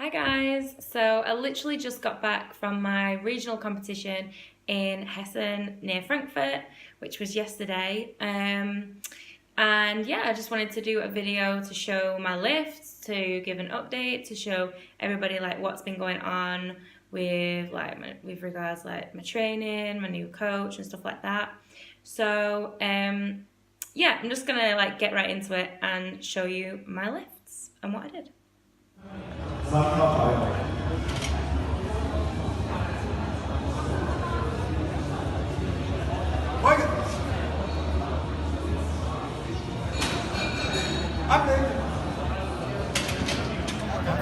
Hi guys, so I literally just got back from my regional competition in Hessen near Frankfurt, which was yesterday. And yeah, I just wanted to do a video to show my lifts, to give an update, to show everybody like what's been going on with with regards like my training, my new coach and stuff like that. So yeah, I'm just gonna like get right into it and show you my lifts and what I did. Da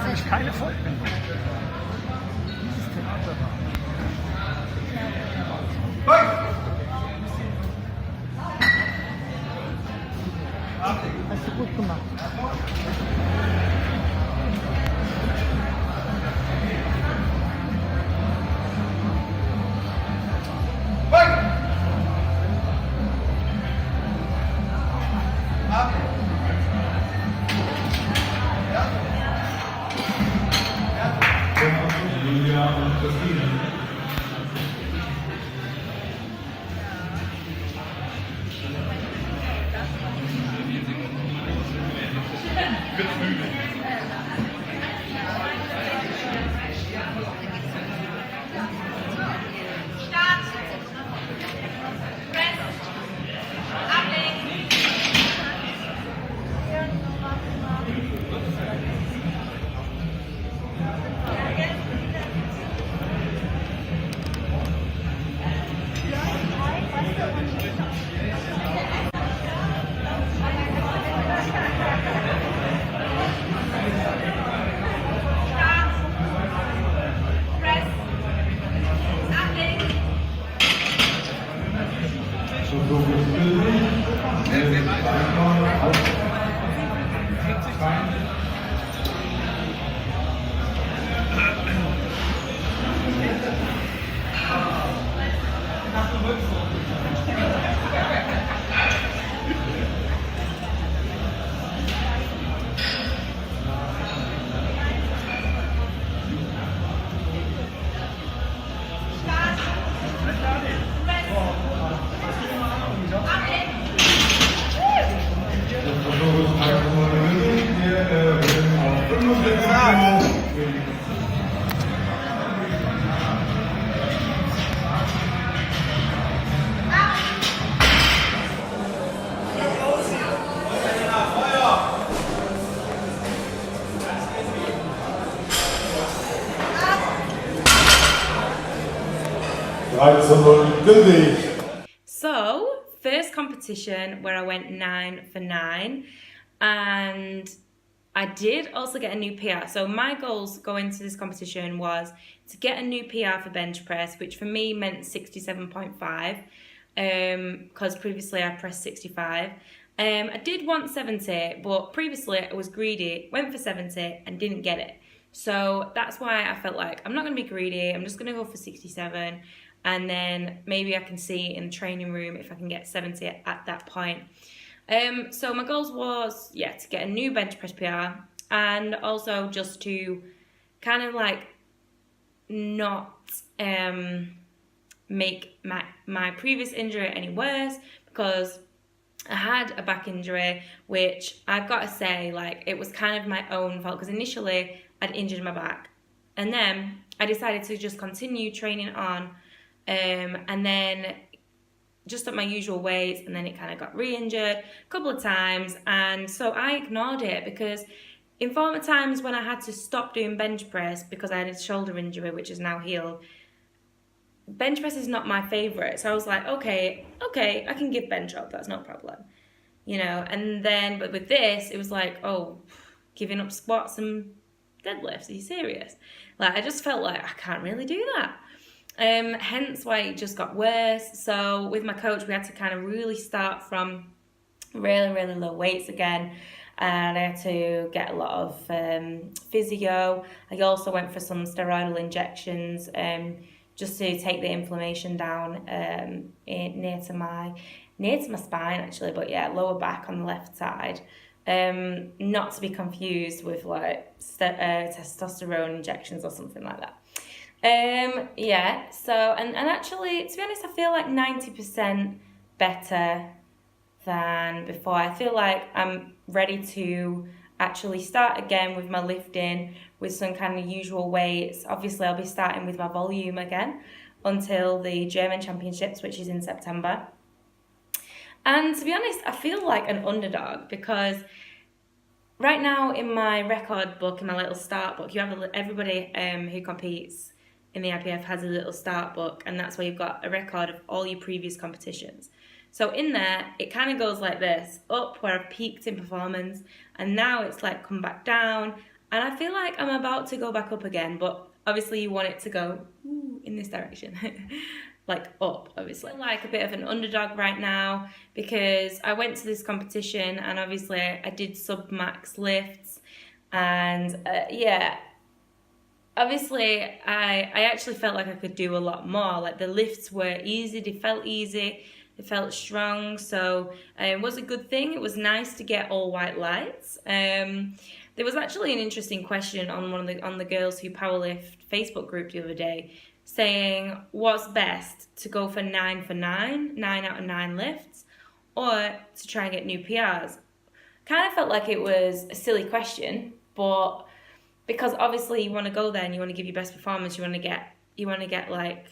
sehe ich keine Vollbindung. Dieses Theater hast du gut gemacht. So, first competition where I went 9 for 9, and I did also get a new PR. So my goals going to this competition was to get a new PR for bench press, which for me meant 67.5, because previously I pressed 65. I did want 70, but previously I was greedy, went for 70 and didn't get it. So that's why I felt like I'm not going to be greedy, I'm just going to go for 67. And then maybe I can see in the training room if I can get 70 at that point. So my goals was, yeah, to get a new bench press PR and also just to kind of like not make my previous injury any worse, because I had a back injury, which I've got to say, like, it was kind of my own fault, because initially I'd injured my back and then I decided to just continue training on and then just at my usual weights, and then it kind of got re-injured a couple of times, and so I ignored it, because in former times when I had to stop doing bench press because I had a shoulder injury which is now healed, bench press is not my favourite, so I was like, okay, I can give bench up, that's no problem, you know. And then but with this it was like, oh, giving up squats and deadlifts, are you serious? Like, I just felt like I can't really do that. Hence why it just got worse. So with my coach we had to kind of really start from really low weights again, and I had to get a lot of physio. I also went for some steroidal injections just to take the inflammation down near to my spine actually, but yeah, lower back on the left side. not to be confused with like testosterone injections or something like that. Yeah, so, and actually, to be honest, I feel like 90% better than before. I feel like I'm ready to actually start again with my lifting with some kind of usual weights. Obviously, I'll be starting with my volume again until the German Championships, which is in September. And to be honest, I feel like an underdog because right now in my record book, in my little start book, you have everybody who competes in the IPF has a little start book, and that's where you've got a record of all your previous competitions. So in there, it kind of goes like this, up where I've peaked in performance, and now it's like come back down, and I feel like I'm about to go back up again, but obviously you want it to go in this direction, like up, obviously. I feel like a bit of an underdog right now because I went to this competition and obviously I did sub-max lifts, and yeah, obviously, I actually felt like I could do a lot more. Like the lifts were easy, they felt easy, they felt strong. So it was a good thing. It was nice to get all white lights. There was actually an interesting question on the Girls Who Powerlift Facebook group the other day, saying what's best, to go for 9 for 9 out of 9 lifts, or to try and get new PRs. Kind of felt like it was a silly question, but because obviously you want to go there and you want to give your best performance, you want to get like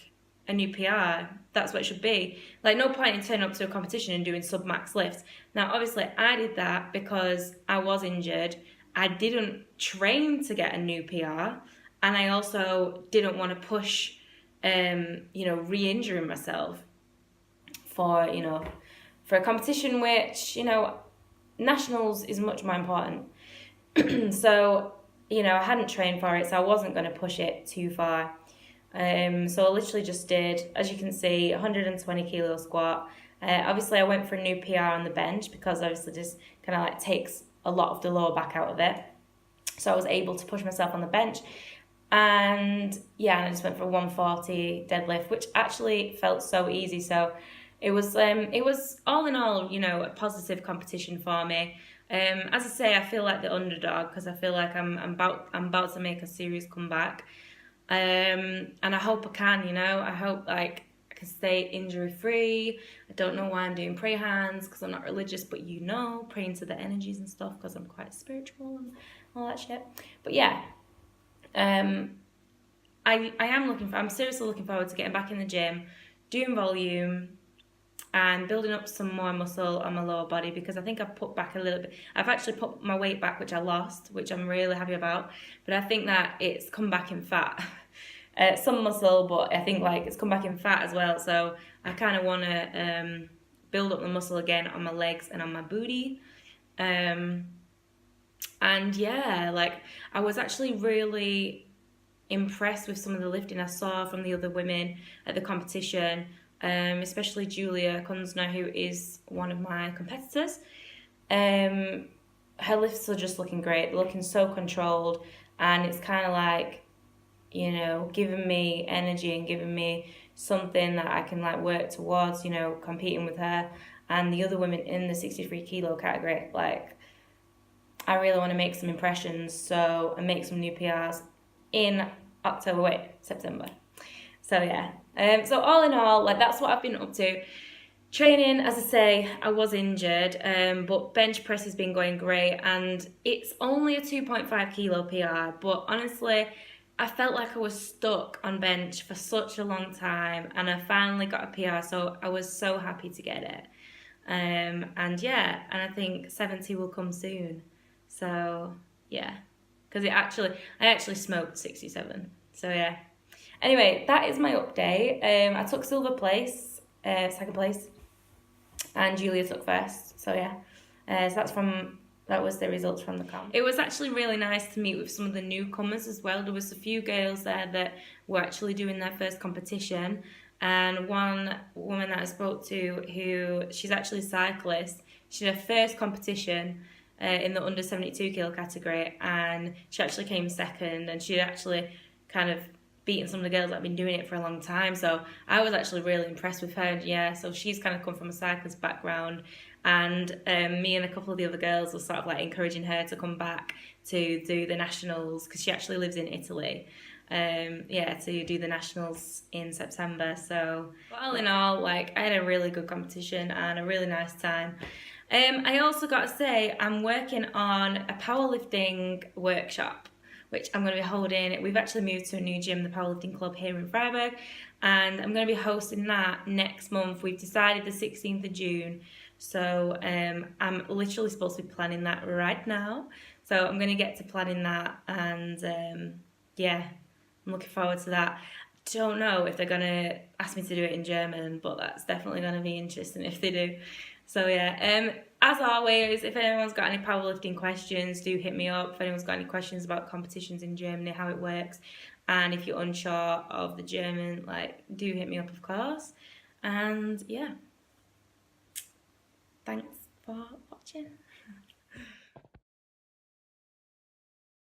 a new PR. That's what it should be. Like, no point in turning up to a competition and doing sub-max lifts. Now, obviously, I did that because I was injured. I didn't train to get a new PR, and I also didn't want to push, re-injuring myself for a competition which, nationals is much more important. So, I hadn't trained for it, so I wasn't going to push it too far. So I literally just did, as you can see, 120 kilo squat. Obviously, I went for a new PR on the bench because obviously this kind of like takes a lot of the lower back out of it. So I was able to push myself on the bench. And yeah, I just went for a 140 deadlift, which actually felt so easy. So it was all in all, a positive competition for me. As I say, I feel like the underdog because I feel like I'm about to make a serious comeback, and I hope I can. I hope like I can stay injury free. I don't know why I'm doing prayer hands because I'm not religious, but praying to the energies and stuff because I'm quite spiritual and all that shit. But yeah, I'm seriously looking forward to getting back in the gym, doing volume, and building up some more muscle on my lower body because I think I've put back a little bit. I've actually put my weight back, which I lost, which I'm really happy about. But I think that it's come back in fat. Some muscle, but I think like it's come back in fat as well. So I kind of want to build up the muscle again on my legs and on my booty. And yeah, like I was actually really impressed with some of the lifting I saw from the other women at the competition. Especially Julia Kunzner, who is one of my competitors. Her lifts are just looking great, looking so controlled, and it's kind of like, giving me energy and giving me something that I can like work towards, competing with her and the other women in the 63 kilo category. Like, I really want to make some impressions, and make some new PRs in September. So yeah. So all in all, like that's what I've been up to. Training, as I say, I was injured, but bench press has been going great, and it's only a 2.5 kilo PR, but honestly, I felt like I was stuck on bench for such a long time, and I finally got a PR, so I was so happy to get it. And I think 70 will come soon. So yeah, because I actually smoked 67. So yeah. Anyway, that is my update. I took second place, and Julia took first. So yeah, so that was the results from the comp. It was actually really nice to meet with some of the newcomers as well. There was a few girls there that were actually doing their first competition, and one woman that I spoke to, she's actually a cyclist. She did her first competition in the under 72 kilo category, and she actually came second, and she actually kind of beating some of the girls that have been doing it for a long time. So I was actually really impressed with her. And yeah, so she's kind of come from a cyclist background, and me and a couple of the other girls were sort of like encouraging her to come back to do the nationals, because she actually lives in Italy. To do the nationals in September. So all in all, like, I had a really good competition and a really nice time. I also got to say, I'm working on a powerlifting workshop, which I'm going to be holding. We've actually moved to a new gym, the Powerlifting Club here in Freiburg, and I'm going to be hosting that next month. We've decided the 16th of June, so I'm literally supposed to be planning that right now. So I'm going to get to planning that, and I'm looking forward to that. Don't know if they're going to ask me to do it in German, but that's definitely going to be interesting if they do. So as always, if anyone's got any powerlifting questions, do hit me up. If anyone's got any questions about competitions in Germany, how it works, and if you're unsure of the German, like, do hit me up, of course. And yeah, thanks for watching.